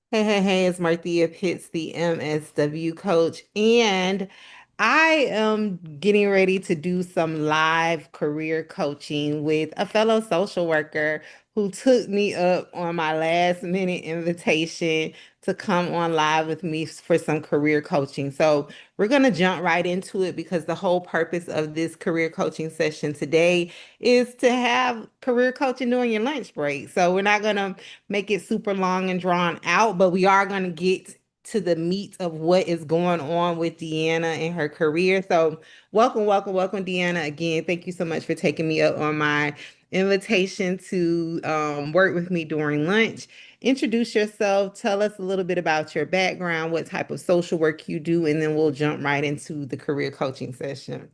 Hey, hey, hey, it's Marthea Pitts, the MSW coach, and I am getting ready to do some live career coaching with a fellow social worker who took me up on my last minute invitation to come on live with me for some career coaching. So we're going to jump right into it because the whole purpose of this career coaching session today is to have career coaching during your lunch break. So we're not going to make it super long and drawn out, but we are going to get to the meat of what is going on with Deanna and her career. So, welcome, welcome, welcome, Deanna. Again, thank you so much for taking me up on my invitation to work with me during lunch. Introduce yourself, tell us a little bit about your background, what type of social work you do, and then we'll jump right into the career coaching session.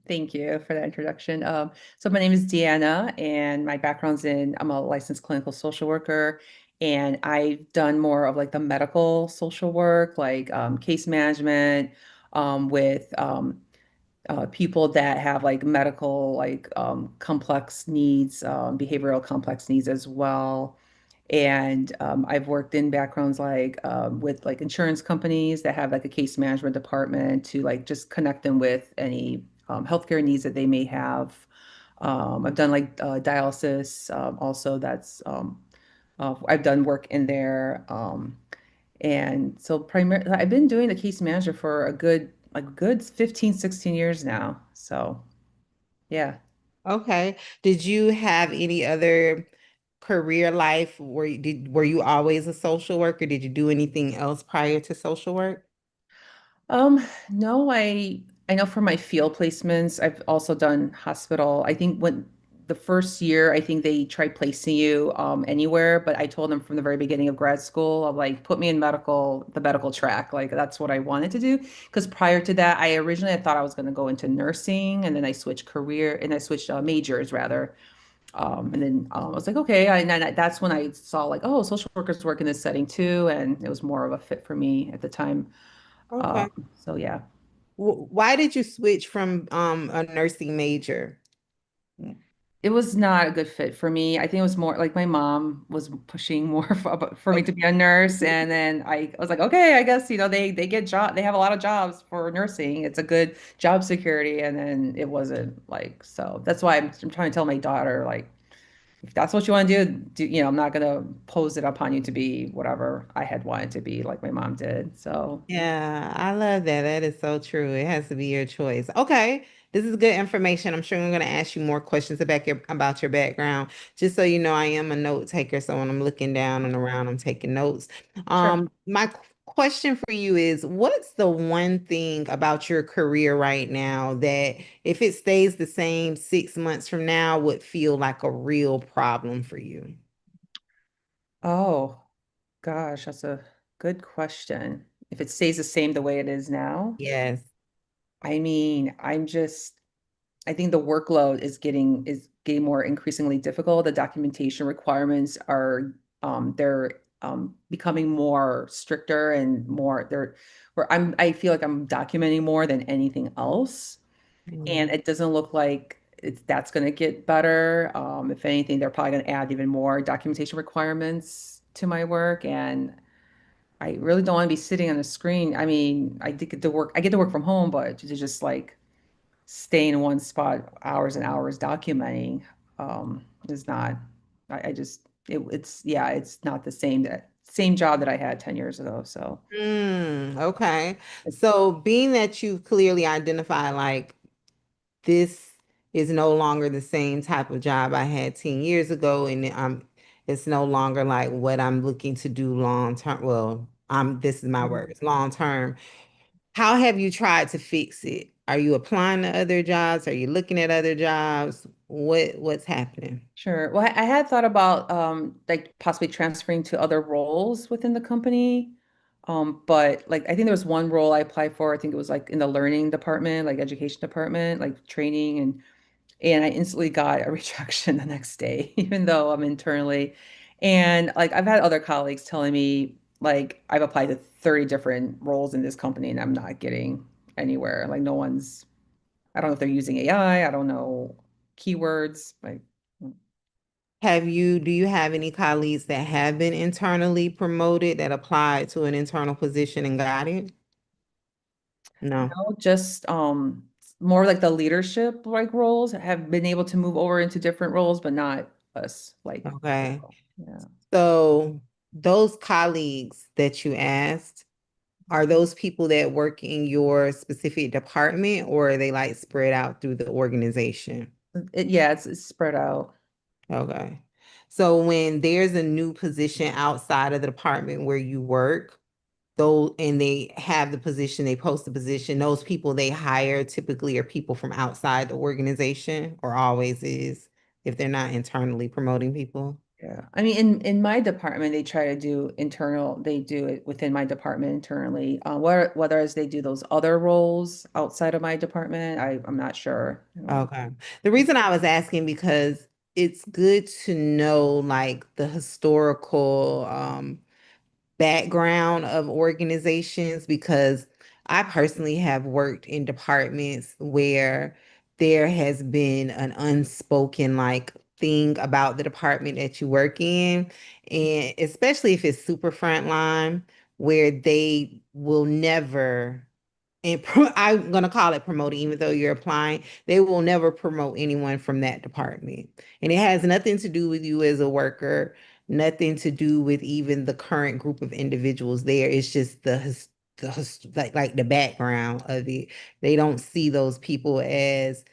Thank you for that introduction. So my name is Deanna, and my background's I'm a licensed clinical social worker, and I've done more of like the medical social work, like case management, with people that have like medical, like complex needs, behavioral complex needs as well. And I've worked in backgrounds like with like insurance companies that have like a case management department to like just connect them with any healthcare needs that they may have. I've done like dialysis also. I've done work in there. And so primarily I've been doing the case manager for a good 15, 16 years now. So yeah. Okay. Did you have any other career life were you always a social worker? Did you do anything else prior to social work? No, I know for my field placements, I've also done hospital. I think when the first year, I think they tried placing you anywhere, but I told them from the very beginning of grad school, of like put me in the medical track. Like that's what I wanted to do. Because prior to that, I originally thought I was going to go into nursing, and then I switched majors rather. And then I was like, okay, that's when I saw like, oh, social workers work in this setting too, and it was more of a fit for me at the time. Okay. So yeah. Why did you switch from a nursing major? It was not a good fit for me. I think it was more like my mom was pushing more for me Okay. to be a nurse, and then I was like, okay, I guess they have a lot of jobs for nursing. It's a good job security, and then it wasn't like so. That's why I'm trying to tell my daughter like if that's what you want to I'm not gonna pose it upon you to be whatever I had wanted to be, like my mom did. So Yeah, I love that. That is so true. It has to be your choice. Okay. This is good information. I'm sure I'm going to ask you more questions about your background. Just so you know, I am a note taker. So when I'm looking down and around, I'm taking notes. sure. My question for you is, what's the one thing about your career right now that if it stays the same 6 months from now would feel like a real problem for you? Oh gosh, that's a good question. If it stays the same the way it is now. Yes. I mean, I think the workload is getting more increasingly difficult. The documentation requirements are they're becoming more stricter and more they're where I feel like I'm documenting more than anything else. And Mm. it doesn't look like that's going to get better. If anything, they're probably going to add even more documentation requirements to my work. And I really don't want to be sitting on the screen. I mean, I get to work from home, but to just like stay in one spot hours and hours documenting is not I just it's yeah, it's not the same job that I had 10 years ago. So Okay. it's So being that you clearly identify like this is no longer the same type of job I had 10 years ago, and it's no longer like what I'm looking to do long term. Well, this is my words, long term. How have you tried to fix it? Are you applying to other jobs? Are you looking at other jobs? What's happening? sure. Well, I had thought about like possibly transferring to other roles within the company. But like I think there was one role I applied for. I think it was like in the learning department, like education department, like training, and I instantly got a rejection the next day, even though I'm internally. And like I've had other colleagues telling me like I've applied to 30 different roles in this company and I'm not getting anywhere. Like no one's, I don't know if they're using AI, I don't know keywords. Like Do you have any colleagues that have been internally promoted that applied to an internal position and got it? No. No, just more like the leadership like roles have been able to move over into different roles, but not us. Like, Okay. yeah. So those colleagues that you asked, are those people that work in your specific department or are they like spread out through the organization? Yeah, it's spread out. Okay. So when there's a new position outside of the department where you work, though, and they have the position, they post the position, those people they hire typically are people from outside the organization, or always is, if they're not internally promoting people. Yeah. I mean, in my department, they try to do internal, they do it within my department internally. Whether as they do those other roles outside of my department, I'm not sure. I don't Okay. The reason I was asking because it's good to know like the historical background of organizations because I personally have worked in departments where there has been an unspoken like thing about the department that you work in, and especially if it's super frontline, where they will never I'm going to call it promoting, even though you're applying, they will never promote anyone from that department. And it has nothing to do with you as a worker, nothing to do with even the current group of individuals there. It's just like the background of it. They don't see those people as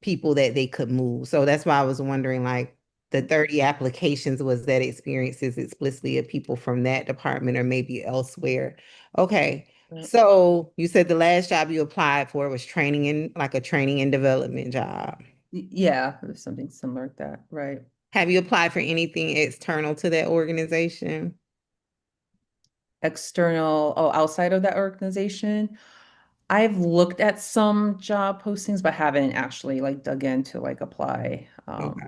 people that they could move. So that's why I was wondering, like, the 30 applications, was that experiences explicitly of people from that department or maybe elsewhere? Okay. know. So you said the last job you applied for was training in like a training and development job. Yeah, it was something similar like that, right? Have you applied for anything external to that organization? External, oh, outside of that organization. I've looked at some job postings, but haven't actually like dug in to like apply. Okay.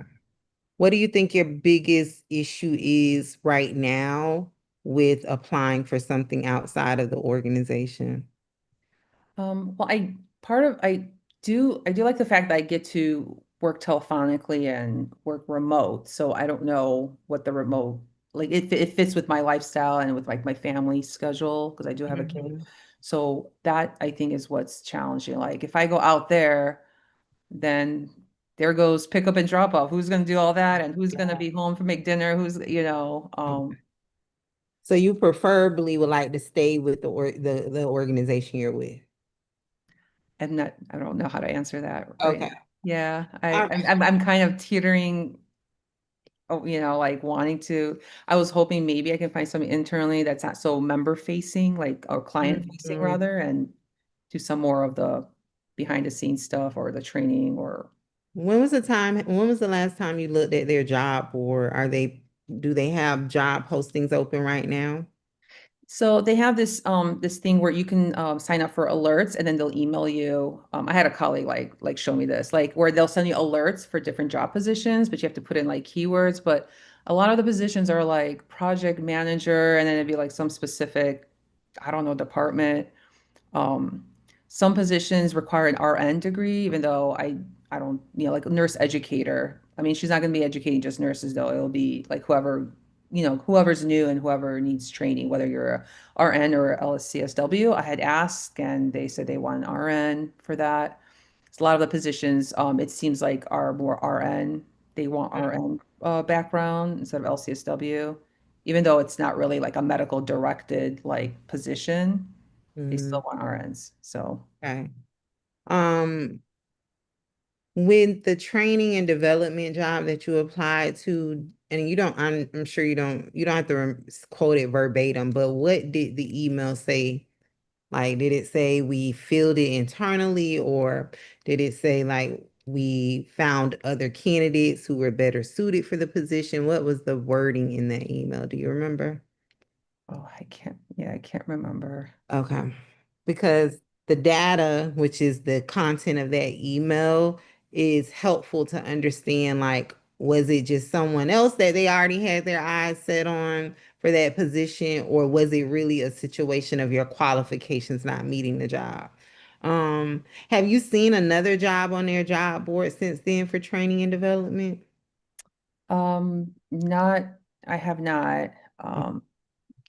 What do you think your biggest issue is right now with applying for something outside of the organization? Well, I do like the fact that I get to work telephonically and work remote. So I don't know what the remote like it fits with my lifestyle and with like my family schedule because I do have a kid. Mhm. So that I think is what's challenging. Like if I go out there, then there goes pick up and drop off. Who's going to do all that? And who's going to Yeah. be home to make dinner? Okay. So you preferably would like to stay with the organization you're with. I don't know how to answer that right Okay. now. Yeah, All I'm kind of teetering, like wanting to. I was hoping maybe I can find something internally that's not so member facing, like or client right. facing Mhm. rather, and do some more of the behind the scenes stuff or the training or When was the last time you looked at their job board? Do they have job postings open right now? so they have this thing where you can sign up for alerts and then they'll email you. I had a colleague like show me this, like where they'll send you alerts for different job positions, but you have to put in like keywords. But a lot of the positions are like project manager, and then it'd be like some specific, I don't know, department. Um, some positions require an RN degree, even though I don't, like a nurse educator. I mean, she's not going to be educating just nurses though. It'll be like whoever's new and whoever needs training, whether you're a RN or LSCSW. I had asked and they said they want an RN for that. So a lot of the positions, it seems like are more RN. They want RN background instead of LCSW, even though it's not really like a medical directed like position. They still Mhm. want RNs. So, Okay. Um, with the training and development job that you applied to, and I'm sure you don't have to quote it verbatim, but what did the email say? Like, did it say we filled it internally, or did it say like we found other candidates who were better suited for the position? What was the wording in that email? Do you remember? oh, I can't remember. Okay. Because the data, which is the content of that email, is helpful to understand like, was it just someone else that they already had their eyes set on for that position, or was it really a situation of your qualifications not meeting the job? Have you seen another job on their job board since then for training and development? Not, I have not.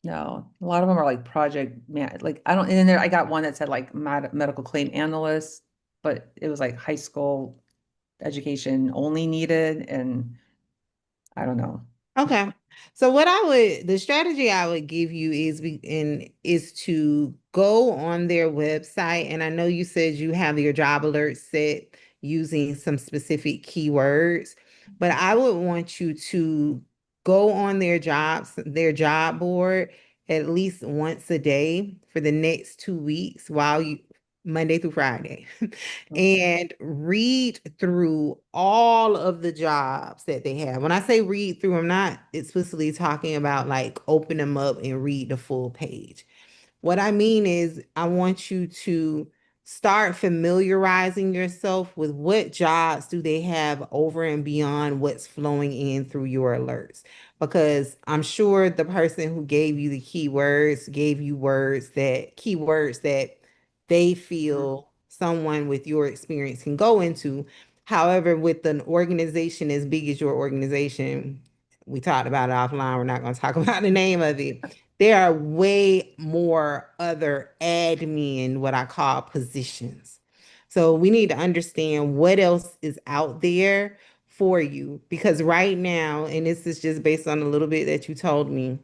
No, a lot of them are like project man, like I don't, and then there, I got one that said like medical claim analyst, but it was like high school education only needed, and I don't know. Okay. So the strategy I would give you is to go on their website. And I know you said you have your job alert set using some specific keywords, but I would want you to go on their job board at least once a day for the next 2 weeks Monday through Friday. And read through all of the jobs that they have. When I say read through, I'm not explicitly talking about like open them up and read the full page. What I mean is, I want you to start familiarizing yourself with what jobs do they have over and beyond what's flowing in through your alerts. Because I'm sure the person who gave you the keywords gave you keywords that they Mhm. feel someone with your experience can go into. However, with an organization as big as your organization, we talked about it offline. We're not going to talk about the name of it. There are way more other admin, what I call positions. So we need to understand what else is out there for you. Because right now, and this is just based on a little bit that you told me,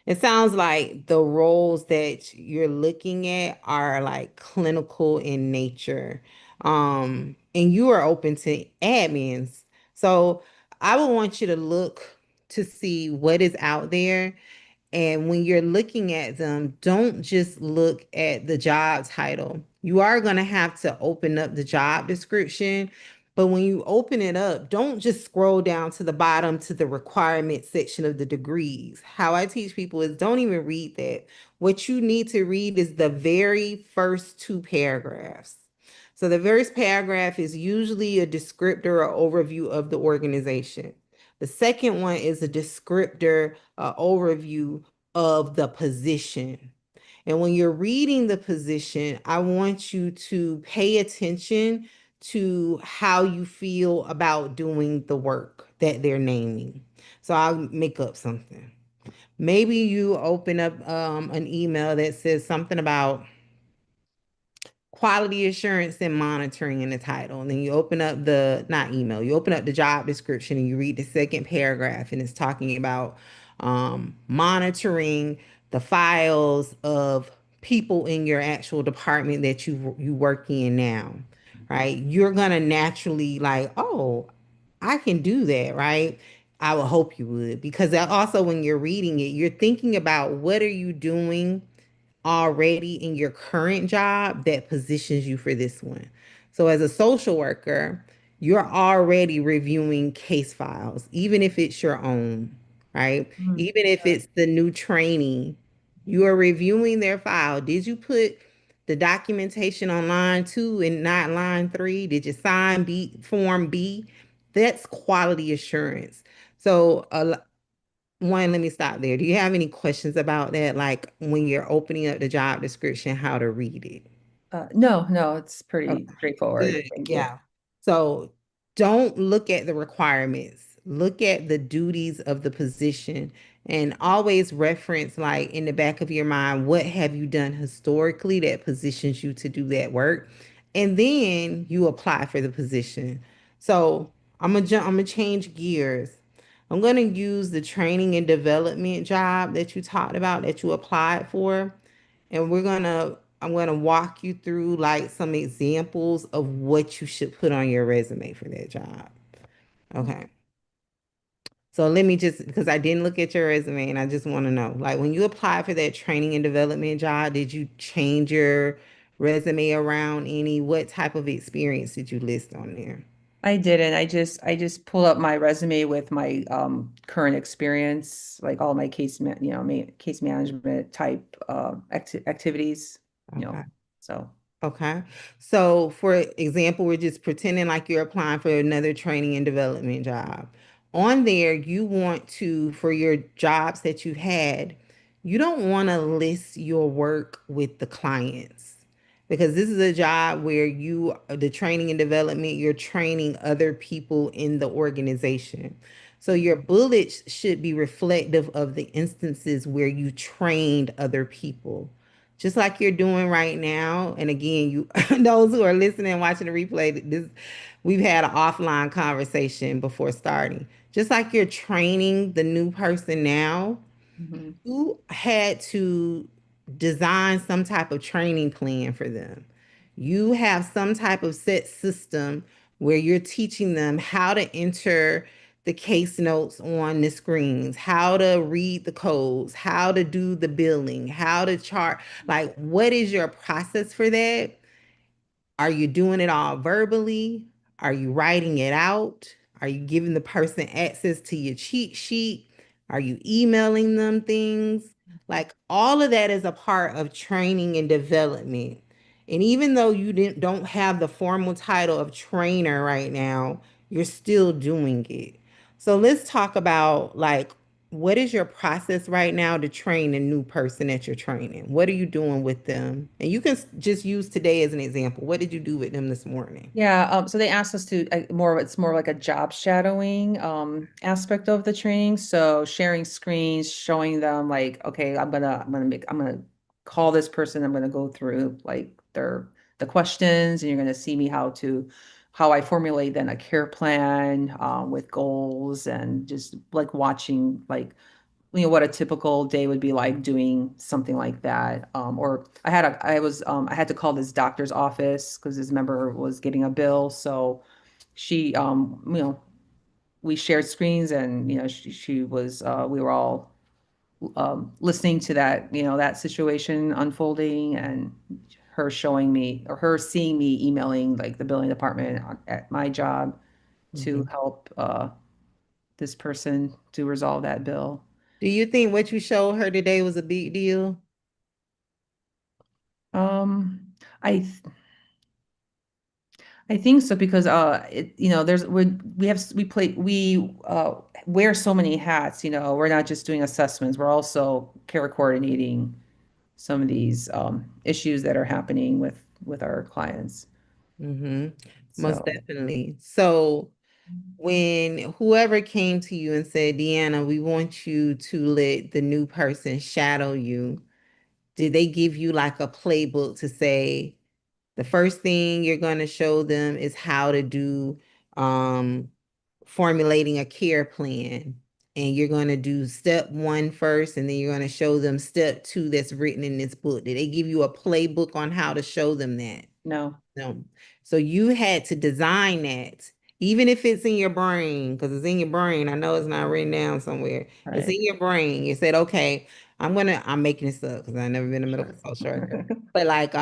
it sounds like the roles that you're looking at are like clinical in nature. And you are open to admins. So I would want you to look to see what is out there, and when you're looking at them, don't just look at the job title. You are going to have to open up the job description. But when you open it up, don't just scroll down to the bottom to the requirement section of the degrees. How I teach people is don't even read that. What you need to read is the very first two paragraphs. So the first paragraph is usually a descriptor or overview of the organization. The second one is a descriptor, overview of the position. And when you're reading the position, I want you to pay attention to how you feel about doing the work that they're naming. So I'll make up something. Maybe you open up an email that says something about quality assurance and monitoring in the title. And then you open up not email, you open up the job description and you read the second paragraph, and it's talking about monitoring the files of people in your actual department that you work in now, right? You're gonna naturally like, oh, I can do that, right? I would hope you would, because also when you're reading it, you're thinking about what are you doing already in your current job that positions you for this one. So, as a social worker, you're already reviewing case files, even if it's your own, right? Mhm. Even if it's the new trainee, you are reviewing their file. Did you put the documentation on line 2 and not line 3? Did you sign form B? That's quality assurance. So, let me stop there. Do you have any questions about that? Like when you're opening up the job description, how to read it? No, no, it's pretty Okay, straightforward. good. Thank you. Yeah. So don't look at the requirements. Look at the duties of the position, and always reference, like in the back of your mind, what have you done historically that positions you to do that work? And then you apply for the position. So I'm gonna change gears. I'm gonna use the training and development job that you talked about that you applied for, and I'm gonna walk you through like some examples of what you should put on your resume for that job. Okay. So let me just, because I didn't look at your resume and I just want to know, like when you applied for that training and development job, did you change your resume around any? What type of experience did you list on there? I didn't. I just pulled up my resume with my current experience, like all my case management type activities, you know. Okay. So Okay. So, for example, we're just pretending like you're applying for another training and development job. On there, you want to, for your jobs that you've had, you don't want to list your work with the clients. because this is a job where the training and development, you're training other people in the organization. So your bullets should be reflective of the instances where you trained other people, just like you're doing right now. And again, you those who are listening and watching the replay, this we've had an offline conversation before starting. Just like you're training the new person now, Mhm. you had to design some type of training plan for them. You have some type of set system where you're teaching them how to enter the case notes on the screens, how to read the codes, how to do the billing, how to chart. Like, what is your process for that? Are you doing it all verbally? Are you writing it out? Are you giving the person access to your cheat sheet? Are you emailing them things? Like all of that is a part of training and development. And even though don't have the formal title of trainer right now, you're still doing it. So let's talk about like what is your process right now to train a new person that you're training? What are you doing with them? And you can just use today as an example. What did you do with them this morning? Yeah, so they asked us to it's more like a job shadowing aspect of the training. So sharing screens, showing them like, okay, I'm gonna call this person, I'm gonna go through like the questions, and you're gonna see me how I formulate then a care plan with goals, and just like watching like what a typical day would be like doing something like that. Or I had to call this doctor's office because this member was getting a bill. So she, we shared screens, and, she was, we were all listening to that, that situation unfolding, and her showing me, or her seeing me emailing like the billing department at my job to Mhm. help this person to resolve that bill. Do you think what you showed her today was a big deal? I I think so because there's we wear so many hats, we're not just doing assessments, we're also care coordinating some of these issues that are happening with our clients. Hmm. Most So definitely. So when whoever came to you and said, Deanna, we want you to let the new person shadow you, did they give you like a playbook to say, the first thing you're going to show them is how to do um, formulating a care plan. And you're going to do step one first, and then you're going to show them step two that's written in this book. Did they give you a playbook on how to show them that? no, No. So you had to design that, even if it's in your brain, because it's in your brain. I know it's not written down somewhere. It's right, in your brain. You said, okay, I'm making this up because I've never been a medical sure. social worker. But like,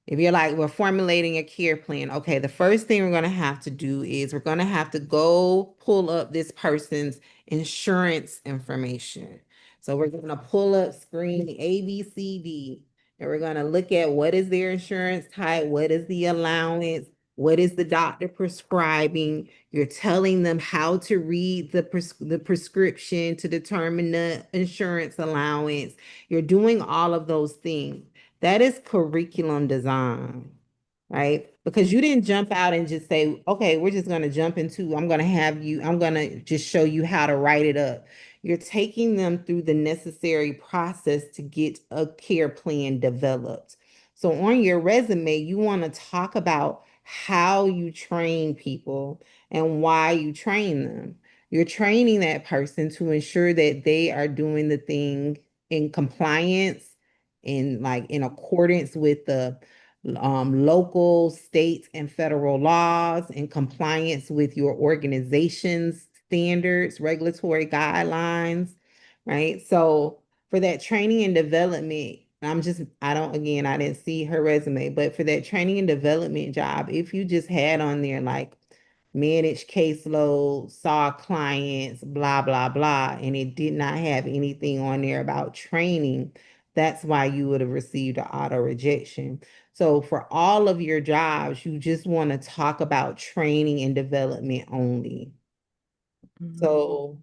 if you're like, we're formulating a care plan, okay, the first thing we're gonna have to do is we're gonna have to go pull up this person's insurance information. So we're gonna pull up screen ABCD. And we're going to look at what is their insurance type, what is the allowance, what is the doctor prescribing. You're telling them how to read the prescription to determine the insurance allowance. You're doing all of those things. That is curriculum design, right? Because you didn't jump out and just say, okay, we're just going to jump into, I'm going to just show you how to write it up. You're taking them through the necessary process to get a care plan developed. So on your resume, you want to talk about how you train people and why you train them. You're training that person to ensure that they are doing the thing in compliance and like in accordance with the local, state, and federal laws in compliance with your organization's standards, regulatory guidelines, right? So for that training and development, I didn't see her resume, but for that training and development job, if you just had on there like manage caseload, saw clients, blah, blah, blah, and it did not have anything on there about training, that's why you would have received an auto rejection. So for all of your jobs, you just want to talk about training and development only. Mhm. So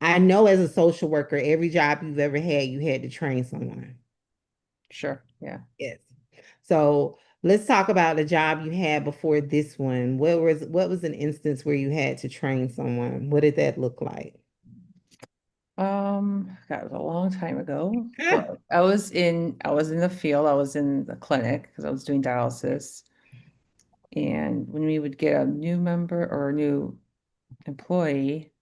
I know as a social worker, every job you've ever had, you had to train someone. Sure, yeah. Yes. So let's talk about the job you had before this one. What was an instance where you had to train someone? What did that look like? God, it was a long time ago, but I was in the field, I was in the clinic because I was doing dialysis. And when we would get a new member or a new employee,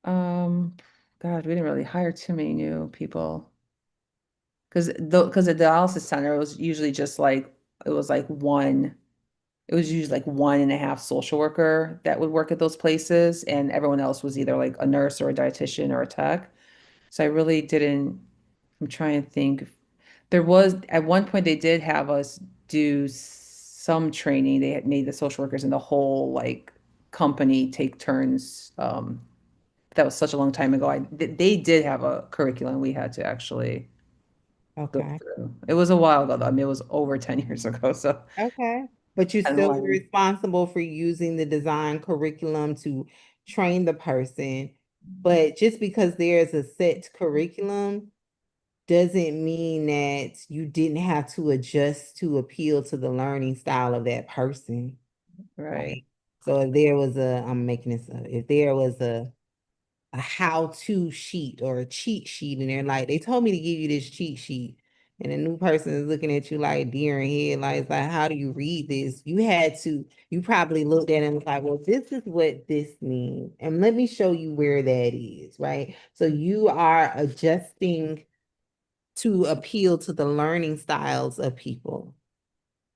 um, God, we didn't really hire too many new people. Because the dialysis center was usually just like it was like one, it was usually like one and a half social worker that would work at those places, and everyone else was either like a nurse or a dietitian or a tech. So I really didn't, I'm trying to think. There was at one point they did have us do some training. They had made the social workers in the whole like company take turns. That was such a long time ago. They did have a curriculum we had to actually go Okay. through. It was a while ago though. I mean, it was over 10 years ago. So Okay. But you 10, still were 11. responsible for using the design curriculum to train the person. But just because there's a set curriculum doesn't mean that you didn't have to adjust to appeal to the learning style of that person, Right. right? So if there was I'm making this up, if there was a how-to sheet or a cheat sheet and they're like, they told me to give you this cheat sheet. And a new person is looking at you like deer in headlights, like, how do you read this? You probably looked at it and was like, well, this is what this means. And let me show you where that is, right? So you are adjusting to appeal to the learning styles of people.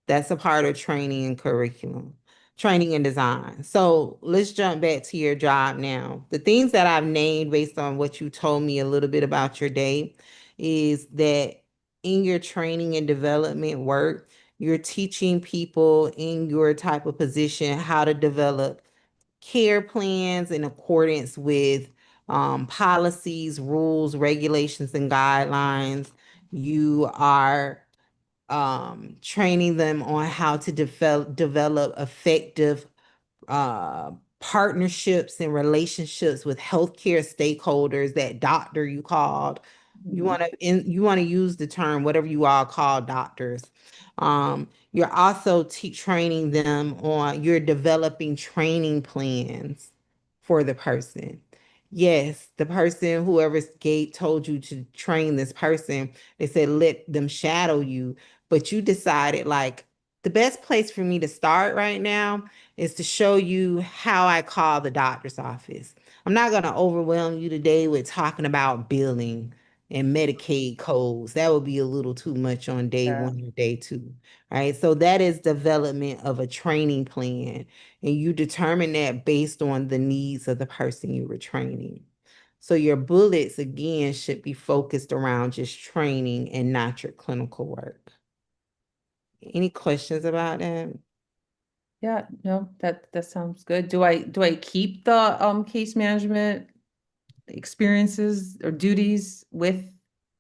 That's a part of training and curriculum, training and design. So let's jump back to your job now. The things that I've named based on what you told me a little bit about your day is that in your training and development work, you're teaching people in your type of position how to develop care plans in accordance with policies, rules, regulations, and guidelines. You are training them on how to develop effective uh, partnerships and relationships with healthcare stakeholders, that doctor you called. Mhm. You want to use the term whatever you all call doctors. You're also training them on, you're developing training plans for the person. Yes, the person, whoever gate told you to train this person, they said let them shadow you, but you decided like the best place for me to start right now is to show you how I call the doctor's office. I'm not going to overwhelm you today with talking about billing and Medicaid codes. That would be a little too much on day Yeah. one or day two, right? So that is development of a training plan, and you determine that based on the needs of the person you were training. So your bullets, again, should be focused around just training and not your clinical work. Any questions about that? Yeah, no, that sounds good. Do I keep the case management experiences or duties with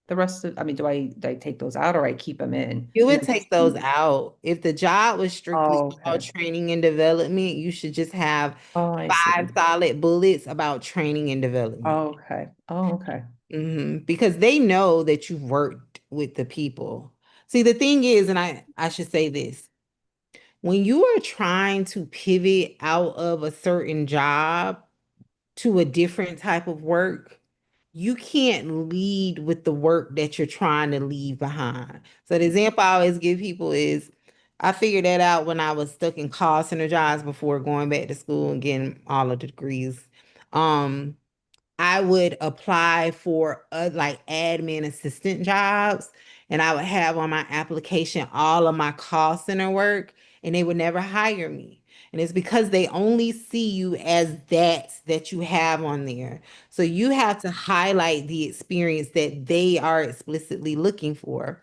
the rest of, I mean, do I take those out or I keep them in You and would then just take those out. If the job was strictly oh, all okay. training and development, you should just have Oh, I five see. solid bullets about training and development. Oh, okay. Oh, okay. Because they know that you've worked with the people. See, the thing is, and I should say this, when you are trying to pivot out of a certain job to a different type of work, you can't lead with the work that you're trying to leave behind. So the example I always give people is I figured that out when I was stuck in call center jobs before going back to school and getting all of the degrees. Um, I would apply for like admin assistant jobs, and I would have on my application all of my call center work, and they would never hire me. And it's because they only see you as that you have on there. So you have to highlight the experience that they are explicitly looking for,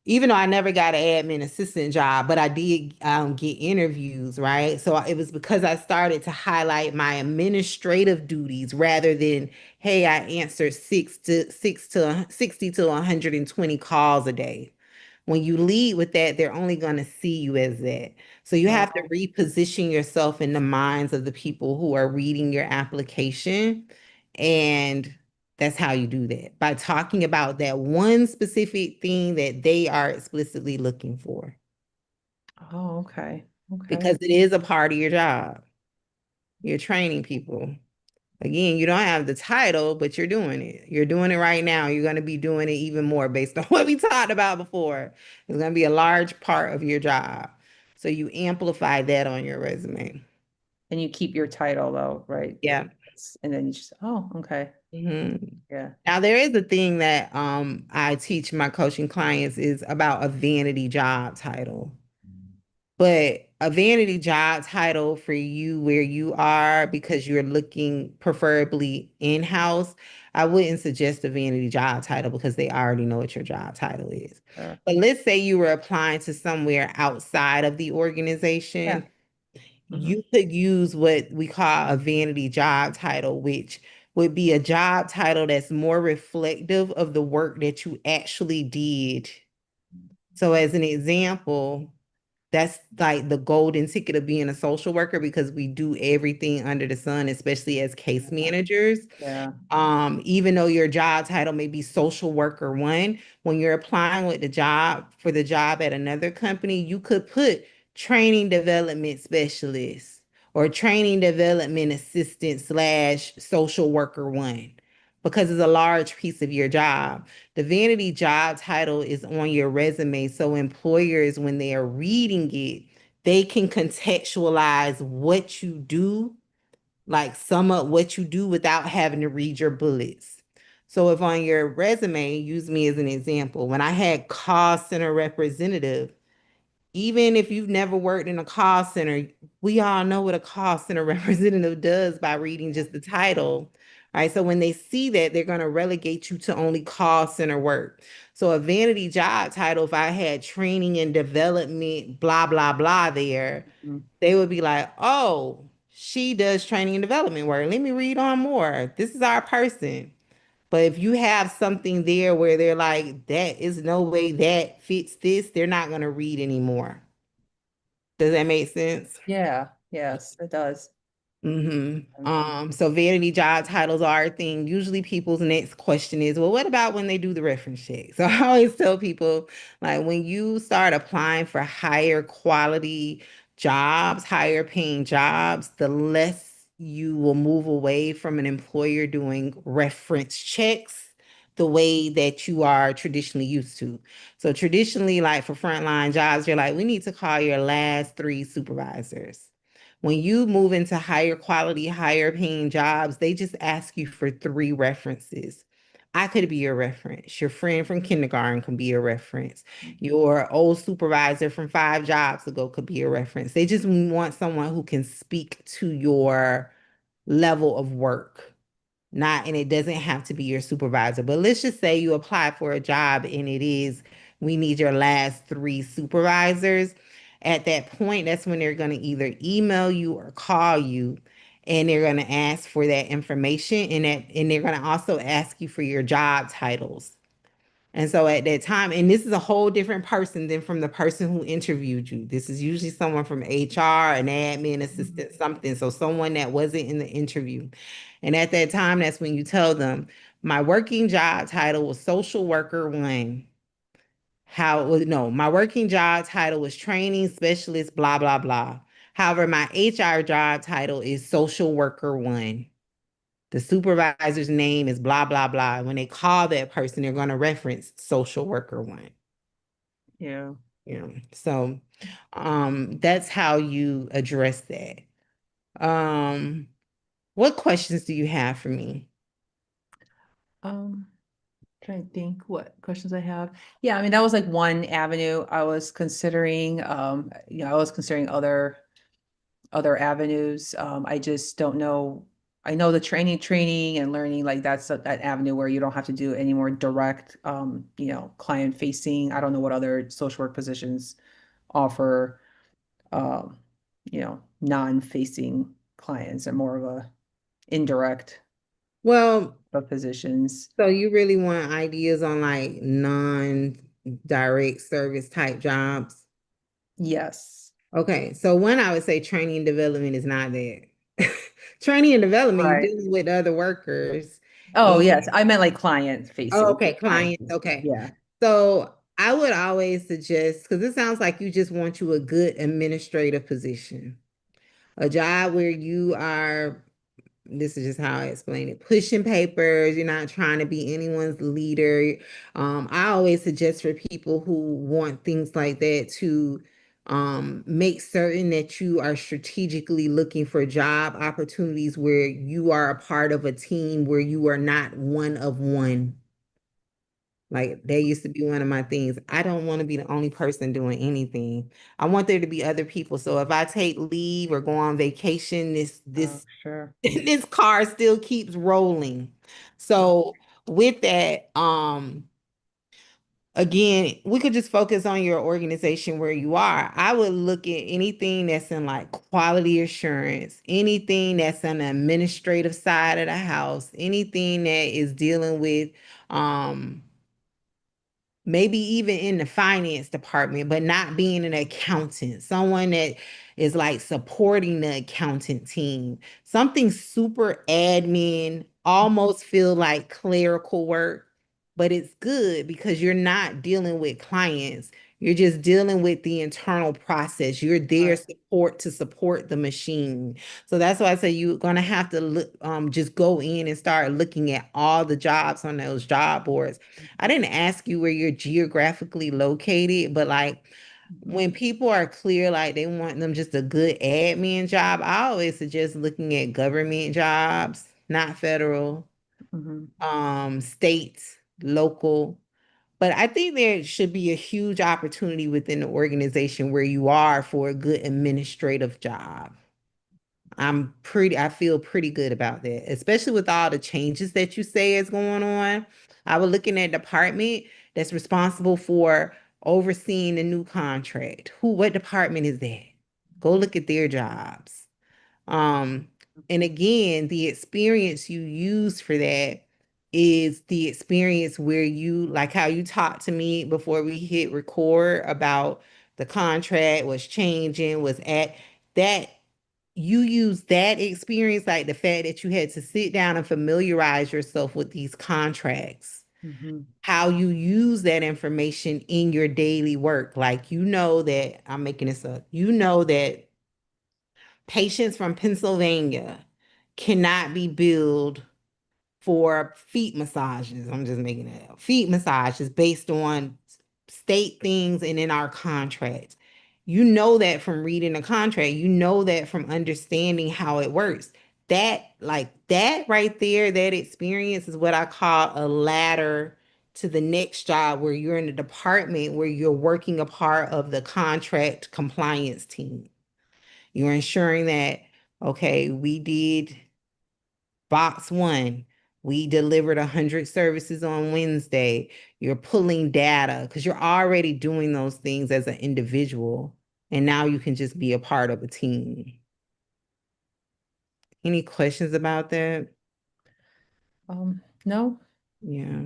even though I never got an admin assistant job, but I did get interviews, right? So it was because I started to highlight my administrative duties rather than, hey, I answered 60 to 120 calls a day. When you lead with that, they're only going to see you as that. So you have to Oh, reposition yourself in the minds of the people who are reading your application and That's how you do that, by talking about that one specific thing that they are explicitly looking for, Oh, okay. Okay. because it is a part of your job. You're training people. Again, you don't have the title, but you're doing it. You're doing it right now. You're going to be doing it even more based on what we talked about before. It's going to be a large part of your job. So you amplify that on your resume. And you keep your title though, right? Yeah. And then you just, oh, okay. Mhm. Yeah. Now there is a thing that I teach my coaching clients is about a vanity job title. But a vanity job title for you where you are, because you're looking preferably in-house, I wouldn't suggest a vanity job title because they already know what your job title is. Sure. But let's say you were applying to somewhere outside of the Yeah. organization, Hmm. you could use what we call a vanity job title, which would be a job title that's more reflective of the work that you actually did. So, as an example, that's like the golden ticket of being a social worker, because we do everything under the sun, especially as case managers. Yeah. Even though your job title may be social worker one, when you're applying with the job for the job at another company, you could put training development specialist or training development assistant slash social worker one, because it's a large piece of your job. The vanity job title is on your resume, so employers, when they are reading it, they can contextualize what you do, like sum up what you do without having to read your bullets. So if on your resume, use me as an example, when I had call center representative, even if you've never worked in a call center, we all know what a call center representative does by reading just the title. Right. So when they see that, they're going to relegate you to only call center work. So a vanity job title, if I had training and development, blah, blah, blah there, Mhm. they would be like, oh, she does training and development work. Let me read on more. This is our person. But if you have something there where they're like, that is no way that fits this, they're not going to read anymore. Does that make sense? Yeah. Yes, it does. So vanity job titles are a thing. Usually people's next question is, well, what about when they do the reference check? So I always tell people, like, when you start applying for higher quality jobs, higher paying jobs, the less you will move away from an employer doing reference checks the way that you are traditionally used to. So traditionally, like for frontline jobs, you're like, we need to call your last three supervisors. When you move into higher quality, higher paying jobs, they just ask you for three references. I could be your reference. Your friend from kindergarten can be your reference. Your old supervisor from 5 jobs ago could be a reference. They just want someone who can speak to your level of work. Not, and it doesn't have to be your supervisor, but let's just say you apply for a job and it is, we need your last three supervisors. At that point, that's when they're going to either email you or call you, and they're going to ask for that information, and they're going to also ask you for your job titles. And so at that time, and this is a whole different person than from the person who interviewed you. This is usually someone from HR, an admin assistant, something. So someone that wasn't in the interview. And at that time, that's when you tell them, my working job title was social worker one. How it was, no, my working job title was training specialist, blah, blah, blah. However, my HR job title is social worker one. The supervisor's name is blah, blah, blah. When they call that person, they're going to reference social worker one. Yeah. Yeah. So that's how you address that. Um, what questions do you have for me? Um, Trying to think what questions I have. Yeah, I mean that was like one avenue I was considering. I was considering other avenues. I just don't know. I know the training and learning, like that's that avenue where you don't have to do any more direct, client facing. I don't know what other social work positions offer, um, non-facing clients and more of a indirect Well, positions. so you really want ideas on like non-direct service type jobs? Yes. Okay, so one, I would say training and development is not that. Training and development, you Right. dealing with other workers. Oh, yes. I meant like client Oh, facing. okay, Client clients. facing. Okay. Yeah. So I would always suggest, because it sounds like you just want you a good administrative position, a job where you are, this is just how I explain it, pushing papers, you're not trying to be anyone's leader. I always suggest for people who want things like that to make certain that you are strategically looking for job opportunities where you are a part of a team, where you are not one of one. Like that used to be one of my things. I don't want to be the only person doing anything. I want there to be other people. So if I take leave or go on vacation, this Oh, this sure. this car still keeps rolling. So with that, again, we could just focus on your organization where you are. I would look at anything that's in like quality assurance, anything that's on the administrative side of the house, anything that is dealing with maybe even in the finance department, but not being an accountant, someone that is like supporting the accountant team, something super admin, almost feel like clerical work, but it's good because you're not dealing with clients. You're just dealing with the internal process. You're there Right. support to support the machine. So that's why I say you're gonna have to look, just go in and start looking at all the jobs on those job boards. I didn't ask you where you're geographically located, but like Mhm. when people are clear, like they want them just a good admin job, I always suggest looking at government jobs, not federal, Mhm. state, local. But I think there should be a huge opportunity within the organization where you are for a good administrative job. I feel pretty good about that, especially with all the changes that you say is going on. I was looking at department that's responsible for overseeing the new contract. What department is that? Go look at their jobs. Um, and again, the experience you use for that is the experience where you, like how you talked to me before we hit record about the contract was changing, was at that you use that experience, like the fact that you had to sit down and familiarize yourself with these contracts, Mhm. how you use that information in your daily work. Like, you know that, I'm making this up, you know that patients from Pennsylvania cannot be billed for feet massages. I'm just making it up. Feet massages based on state things and in our contract. You know that from reading the contract. You know that from understanding how it works. That, like that right there, that experience is what I call a ladder to the next job where you're in a department where you're working a part of the contract compliance team. You're ensuring that, okay, we did box one. We delivered 100 services on Wednesday. You're pulling data because you're already doing those things as an individual. And now you can just be a part of a team. Any questions about that? No, Yeah.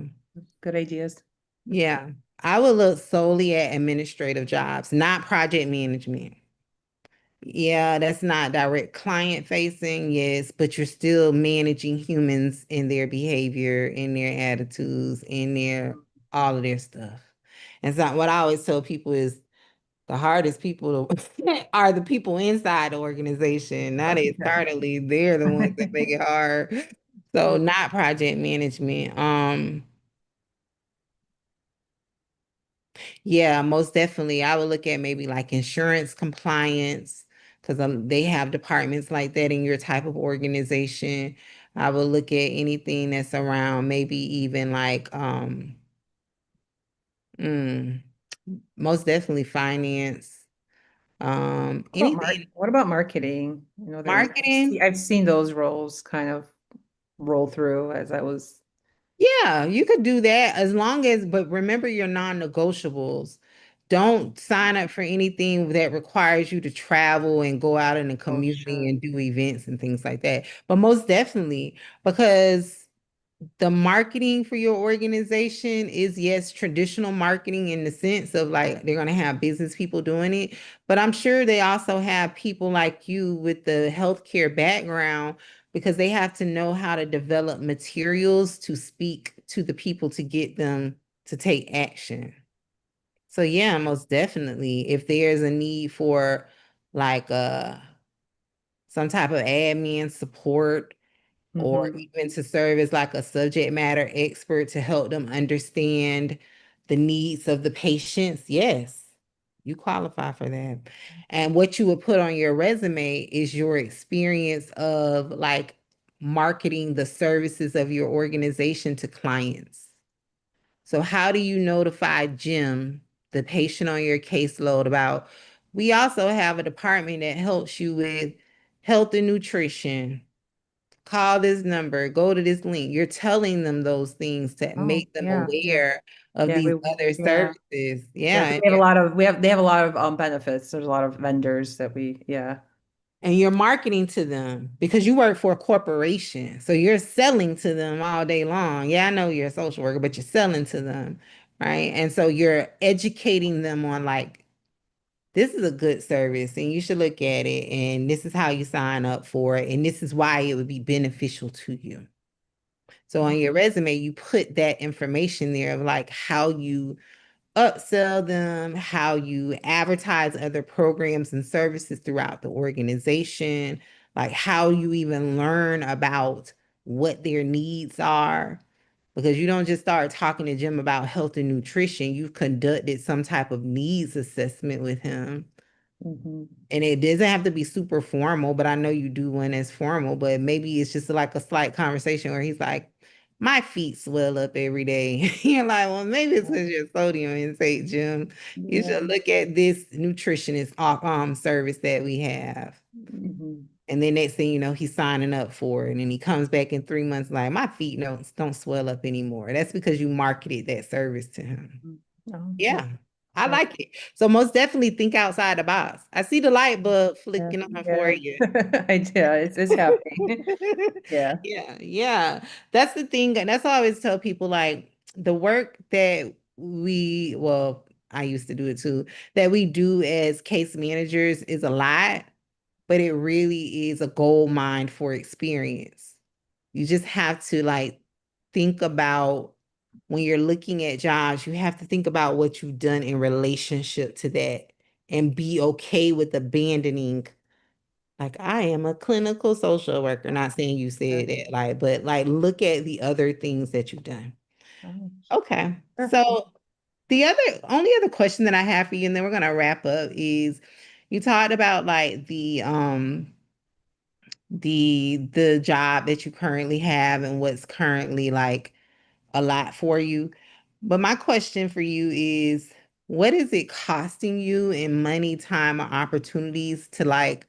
good ideas. Yeah. I would look solely at administrative jobs, not project management. Yeah, that's not direct client facing, yes, but you're still managing humans in their behavior, in their attitudes, in their all of their stuff. And so what I always tell people is the hardest people are the people inside the organization, not Yeah. externally. They're the ones that make it hard. So not project management. Yeah, most definitely. I would look at maybe like insurance compliance because they have departments like that in your type of organization. I would look at anything that's around maybe even like mm, most definitely finance. Anything What about marketing? marketing. I've seen those roles kind of roll through as I was. Yeah, you could do that as long as, but remember your non-negotiables. Don't sign up for anything that requires you to travel and go out in the Oh, community sure. and do events and things like that. But most definitely, because the marketing for your organization is, yes, traditional marketing in the sense of like they're going to have business people doing it, but I'm sure they also have people like you with the healthcare background because they have to know how to develop materials to speak to the people to get them to take action. So yeah, most definitely, if there's a need for like some type of admin support or Hmm. even to serve as like a subject matter expert to help them understand the needs of the patients, yes, you qualify for that. And what you would put on your resume is your experience of like marketing the services of your organization to clients. So, how do you notify Jim, the patient on your caseload, about? We also have a department that helps you with health and nutrition. Call this number, go to this link. You're telling them those things to Oh, make them yeah, yeah. aware of Yeah, these other yeah. services. Yeah, Yeah. 'cause we have a lot of they have a lot of benefits. There's a lot of vendors that we yeah. And you're marketing to them because you work for a corporation. So you're selling to them all day long. Yeah, I know you're a social worker, but you're selling to them, right? And so you're educating them on like, this is a good service and you should look at it. And this is how you sign up for it. And this is why it would be beneficial to you. So on your resume, you put that information there of like how you upsell them, how you advertise other programs and services throughout the organization, like how you even learn about what their needs are. Because you don't just start talking to Jim about health and nutrition, you've conducted some type of needs assessment with him. Hmm. And it doesn't have to be super formal, but I know you do one that's formal, but maybe it's just like a slight conversation where he's like, my feet swell up every day. You're like, well, maybe it's because your sodium intake, Jim. You Yeah. should look at this nutritionist service that we have. Hmm. And then next thing you know, he's signing up for it. And he comes back in 3 months like, my feet don't swell up anymore. That's because you marketed that service to him. Oh, yeah. Yeah, I Yeah. like it. So most definitely think outside the box. I see the light bulb Yeah. flicking on for Yeah. you. I do. It's happening. Yeah. Yeah, yeah. That's the thing. And that's why I always tell people like the work that well, I used to do it too, that we do as case managers is a lot, but it really is a gold mine for experience. You just have to like think about when you're looking at jobs, you have to think about what you've done in relationship to that and be okay with abandoning. Like, I am a clinical social worker, not saying you Sure. said that, like, but like, look at the other things that you've done. Oh, Okay. sure. So, only other question that I have for you, and then we're gonna wrap up, is you talked about like the job that you currently have and what's currently like a lot for you. But my question for you is, what is it costing you in money, time, or opportunities to like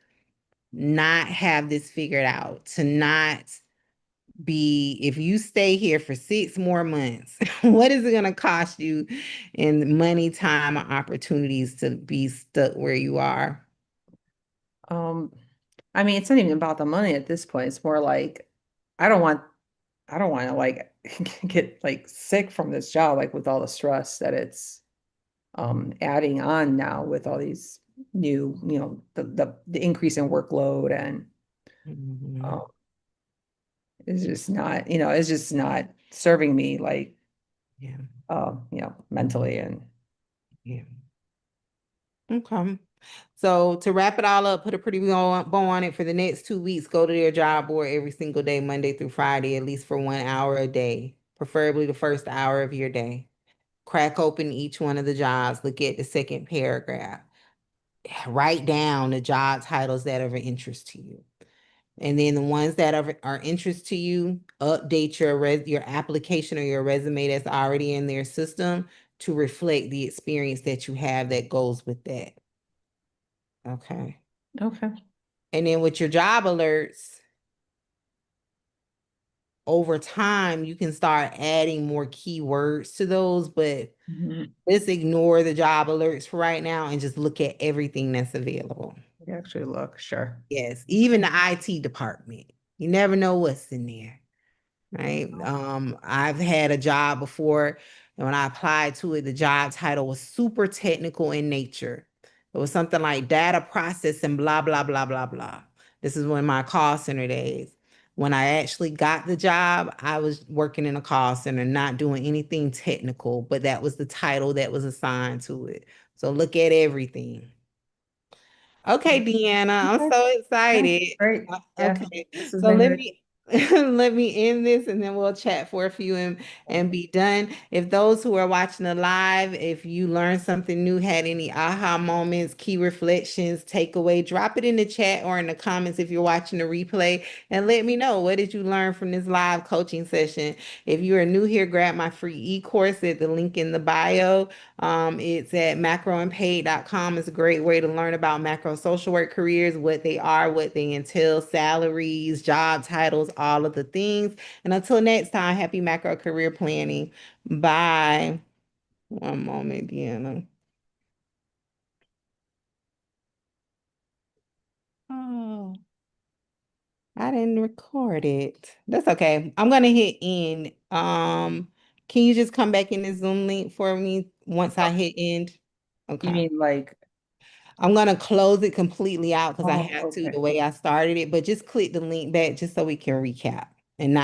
not have this figured out, to not be, if you stay here for 6 more months, what is it going to cost you in money, time, or opportunities to be stuck where you are? Um, I mean, it's not even about the money at this point. It's more like I don't want I don't want to like get like sick from this job, like with all the stress that it's adding on now with all these new, the increase in workload and Mhm. um it's just not, it's just not serving me like Yeah, mentally and yeah. Okay. So to wrap it all up, put a pretty bow on it for the next 2 weeks. Go to their job board every single day, Monday through Friday, at least for 1 hour a day, preferably the first hour of your day. Crack open each one of the jobs, look at the second paragraph, write down the job titles that are of interest to you. And then the ones that are interest to you, update your application or your resume that's already in their system to reflect the experience that you have that goes with that. Okay. okay. And then with your job alerts, over time, you can start adding more keywords to those, but Mhm. let's ignore the job alerts for right now and just look at everything that's available. Actually look, sure. Yes, even the IT department. You never know what's in there, right? Oh, I've had a job before, and when I applied to it, the job title was super technical in nature. It was something like data processing, blah, blah, blah, blah, blah. This is one of my call center days. When I actually got the job, I was working in a call center, not doing anything technical, but that was the title that was assigned to it. So look at everything. Okay, Deanna, I'm Okay. so Yeah, excited. great. Yeah, Okay, this has so been let good. me let me end this and then we'll chat for a few and be done. If those who are watching the live, if you learned something new, had any aha moments, key reflections, takeaway, drop it in the chat or in the comments if you're watching the replay and let me know what did you learn from this live coaching session. If you are new here, grab my free e-course at the link in the bio. It's at macroandpaid.com. It's a great way to learn about macro social work careers, what they are, what they entail, salaries, job titles, all of the things. And until next time, happy macro career planning. Bye. One moment, Deanna. Oh, I didn't record it. That's okay. I'm gonna hit end. Can you just come back in the Zoom link for me once I Oh, hit end? you Okay. mean like, I'm gonna close it completely out because I oh, have to okay. the way I started it, but just click the link back just so we can recap and not